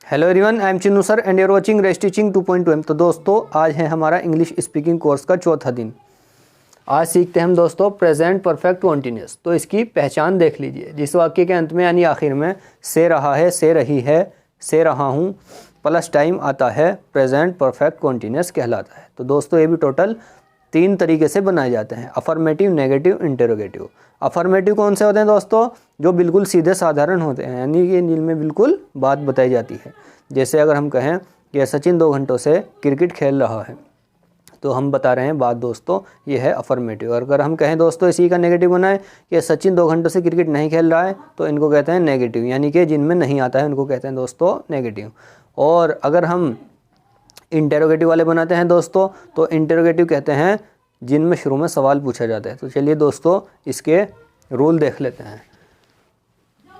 Hello everyone, I am Chinnu sir and your watching rest teaching 2.2M। तो दोस्तों, आज है हमारा इंग्लिश स्पीकिंग कोर्स का चौथा दिन। आज सीखते हैं हम दोस्तों प्रेजेंट परफेक्ट कॉन्टिन्यूस। तो इसकी पहचान देख लीजिए। जिस वाक्य के अंत में यानी आखिर में से रहा है, से रही है, से रहा हूँ प्लस टाइम आता है, प्रेजेंट परफेक्ट कॉन्टिन्यूस कहलाता है। तो दोस्तों, ये भी टोटल 3 तरीके से बनाए जाते हैं: अफर्मेटिव, नेगेटिव, इंटेरोगेटिव। अफर्मेटिव कौन से होते हैं दोस्तों? जो बिल्कुल सीधे साधारण होते हैं, यानी कि जिनमें बिल्कुल बात बताई जाती है। जैसे अगर हम कहें कि सचिन 2 घंटों से क्रिकेट खेल रहा है, तो हम बता रहे हैं बात दोस्तों, ये है अफर्मेटिव। और अगर हम कहें दोस्तों इसी का नेगेटिव बनाए कि सचिन 2 घंटों से क्रिकेट नहीं खेल रहा है, तो इनको कहते हैं नेगेटिव, यानी कि जिनमें नहीं आता है उनको कहते हैं दोस्तों नेगेटिव। और अगर हम इंटेरोगेटिव वाले बनाते हैं दोस्तों, तो इंटेरोगेटिव कहते हैं जिनमें शुरू में सवाल पूछा जाता है। तो चलिए दोस्तों, इसके रूल देख लेते हैं।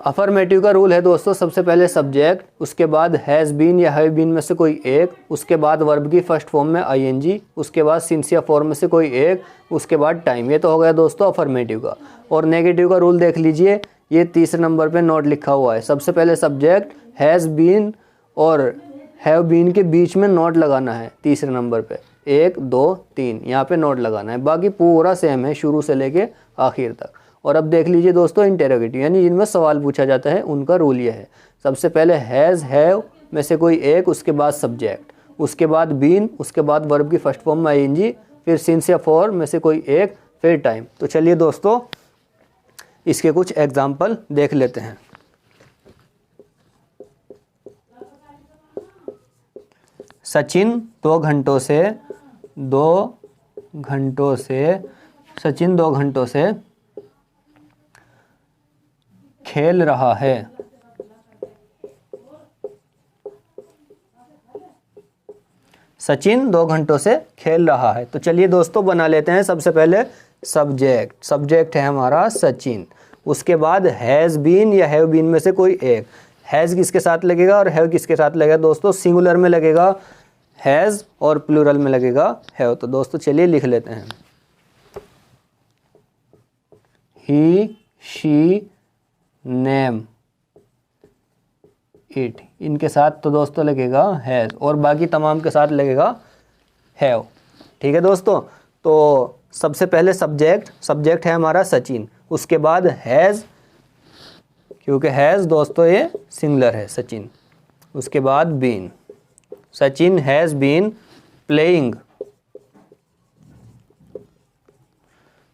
अफर्मेटिव का रूल है दोस्तों, सबसे पहले सब्जेक्ट, उसके बाद हैज़ बीन या हैव बीन में से कोई एक, उसके बाद वर्ब की फर्स्ट फॉर्म में आईएनजी, उसके बाद सिंस या फॉर्म में से कोई एक, उसके बाद टाइम। ये तो हो गया दोस्तों अफर्मेटिव का। और नेगेटिव का रूल देख लीजिए, ये तीसरे नंबर पे नोट लिखा हुआ है। सबसे पहले सब्जेक्ट हैज़ बीन और हैव बीन के बीच में नोट लगाना है तीसरे नंबर पे। 1 2 3 यहाँ पे नोट लगाना है। बाकी पूरा सेम है शुरू से लेके आखिर तक। और अब देख लीजिए दोस्तों इंटेरोगेटिव, यानी जिनमें सवाल पूछा जाता है उनका रूल ये है। सबसे पहले हैज़, हैव में से कोई एक, उसके बाद सब्जेक्ट, उसके बाद बीन, उसके बाद वर्ब की फर्स्ट फॉर्म में आईएनजी, फिर सिंस या फॉर में से कोई एक, फिर टाइम। तो चलिए दोस्तों, इसके कुछ एग्जाम्पल देख लेते हैं। सचिन 2 घंटों से सचिन 2 घंटों से खेल रहा है। सचिन 2 घंटों से खेल रहा है। तो चलिए दोस्तों बना लेते हैं। सबसे पहले सब्जेक्ट, सब्जेक्ट है हमारा सचिन। उसके बाद हैज़ बीन या हैव बीन में से कोई एक। हैज़ किसके साथ लगेगा और हैव किसके साथ लगेगा दोस्तों? सिंगुलर में लगेगा हैज़ और प्लूरल में लगेगा हैव। तो दोस्तों चलिए लिख लेते हैं। ही, शी, नेम, इट, इनके साथ तो दोस्तों लगेगा हैज़ और बाकी तमाम के साथ लगेगा हैव। ठीक है दोस्तों। तो सबसे पहले सब्जेक्ट है हमारा सचिन। उसके बाद हैज़, क्योंकि हैज़ दोस्तों ये सिंगुलर है सचिन। उसके बाद been, Sachin has been playing.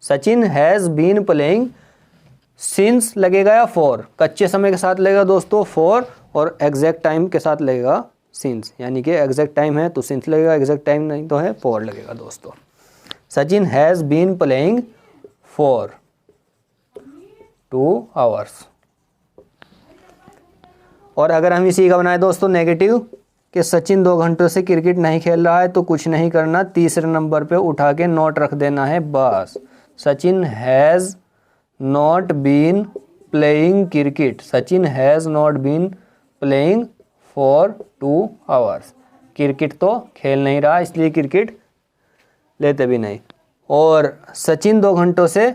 Sachin has been playing. Since लगेगा या फॉर? कच्चे समय के साथ लगेगा दोस्तों फॉर, और एग्जैक्ट टाइम के साथ लगेगा सिंस, यानी कि एग्जैक्ट टाइम है तो सिंस लगेगा, एग्जैक्ट टाइम नहीं तो है फॉर लगेगा दोस्तों। Sachin has been playing for 2 hours। और अगर हम इसी का बनाए दोस्तों नेगेटिव, कि सचिन 2 घंटों से क्रिकेट नहीं खेल रहा है, तो कुछ नहीं करना, तीसरे नंबर पे उठा के नोट रख देना है बस। Sachin has not been playing cricket. Sachin has not been playing for 2 hours। Cricket तो खेल नहीं रहा, इसलिए क्रिकेट लेते भी नहीं। और सचिन 2 घंटों से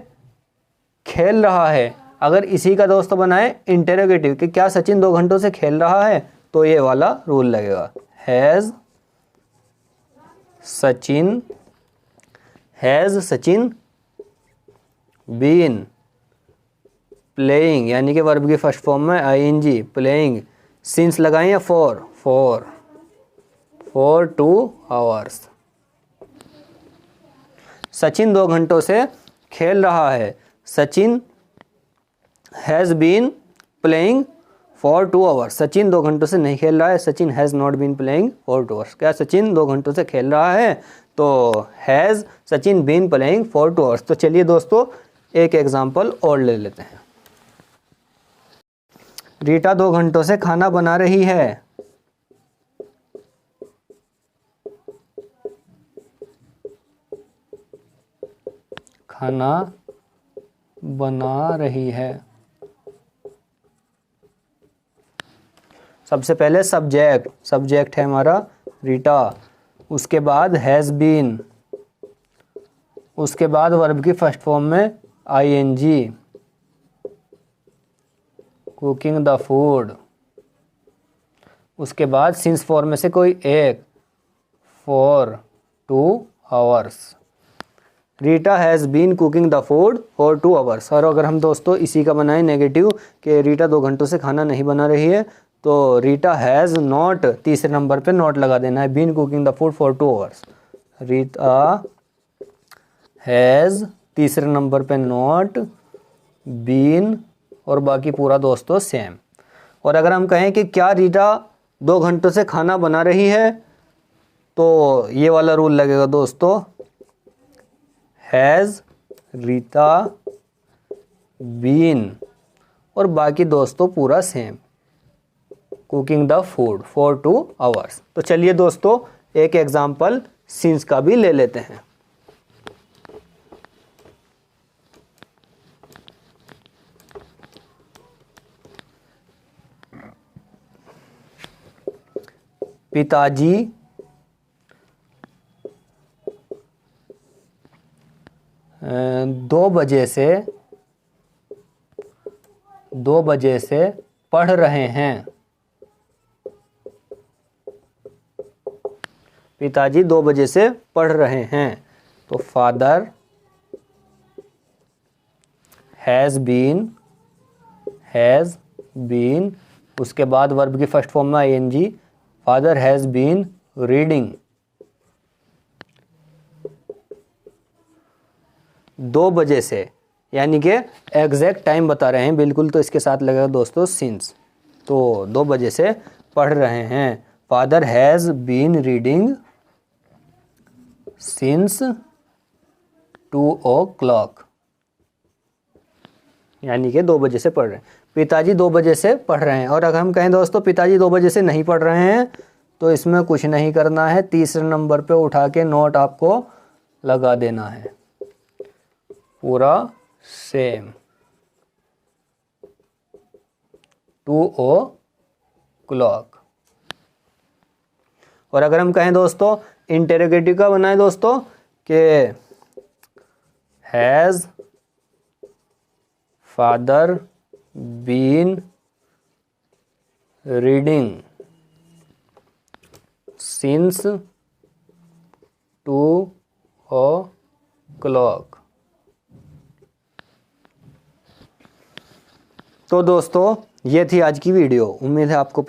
खेल रहा है, अगर इसी का दोस्तों बनाए इंटेरोगेटिव कि क्या सचिन 2 घंटों से खेल रहा है, तो ये वाला रूल लगेगा। हैज़ सचिन बीन प्लेइंग, यानी कि वर्ब की फर्स्ट फॉर्म में आईएनजी, प्लेइंग, सिंस लगाएं या फॉर 2 hours। सचिन 2 घंटों से खेल रहा है। Sachin has been playing for 2 hours। Sachin 2 घंटों से नहीं खेल रहा है। Sachin has not been playing for 2 hours। क्या सचिन 2 घंटों से खेल रहा है? तो has Sachin been playing for 2 hours। तो चलिए दोस्तों एक एग्जाम्पल और ले लेते हैं। रीटा 2 घंटों से खाना बना रही है। खाना बना रही है। सबसे पहले सब्जेक्ट है हमारा रीटा। उसके बाद हैज़ बीन, उसके बाद वर्ब की फर्स्ट फॉर्म में आईएनजी, कुकिंग द फूड। उसके बाद सिंस 4 में से कोई एक, for 2 hours. Rita has been cooking the food for 2 hours. और अगर हम दोस्तों इसी का बनाएं नेगेटिव कि रीटा 2 घंटों से खाना नहीं बना रही है, तो रीटा हैज़ नॉट, तीसरे नंबर पे नॉट लगा देना है, been cooking the food for 2 hours. Rita has, तीसरे नंबर पे नॉट, बीन और बाकी पूरा दोस्तों सेम। और अगर हम कहें कि क्या रीटा 2 घंटों से खाना बना रही है, तो ये वाला रूल लगेगा दोस्तों, हैज़ रीता बीन और बाकी दोस्तों पूरा same, cooking the food for 2 hours. तो चलिए दोस्तों एक एग्जाम्पल सिंस का भी ले लेते हैं। पिताजी 2 बजे से पढ़ रहे हैं। पिताजी 2 बजे से पढ़ रहे हैं। तो फादर हैज़ बीन, उसके बाद वर्ब की फर्स्ट फॉर्म में ING, father has been reading 2 बजे से, यानी कि एग्जैक्ट टाइम बता रहे हैं बिल्कुल, तो इसके साथ लगेगा दोस्तों सिंस। तो 2 बजे से पढ़ रहे हैं। Father has been reading since 2 o'clock, यानी कि 2 बजे से पढ़ रहे हैं। पिताजी 2 बजे से पढ़ रहे हैं। और अगर हम कहें दोस्तों पिताजी 2 बजे से नहीं पढ़ रहे हैं, तो इसमें कुछ नहीं करना है, तीसरे नंबर पे उठा के नोट आपको लगा देना है, पूरा सेम, 2 o'clock। और अगर हम कहें दोस्तों इंटेरोगेटिव का बनाए दोस्तों कि has father been reading since 2 o'clock। तो दोस्तों ये थी आज की वीडियो। उम्मीद है आपको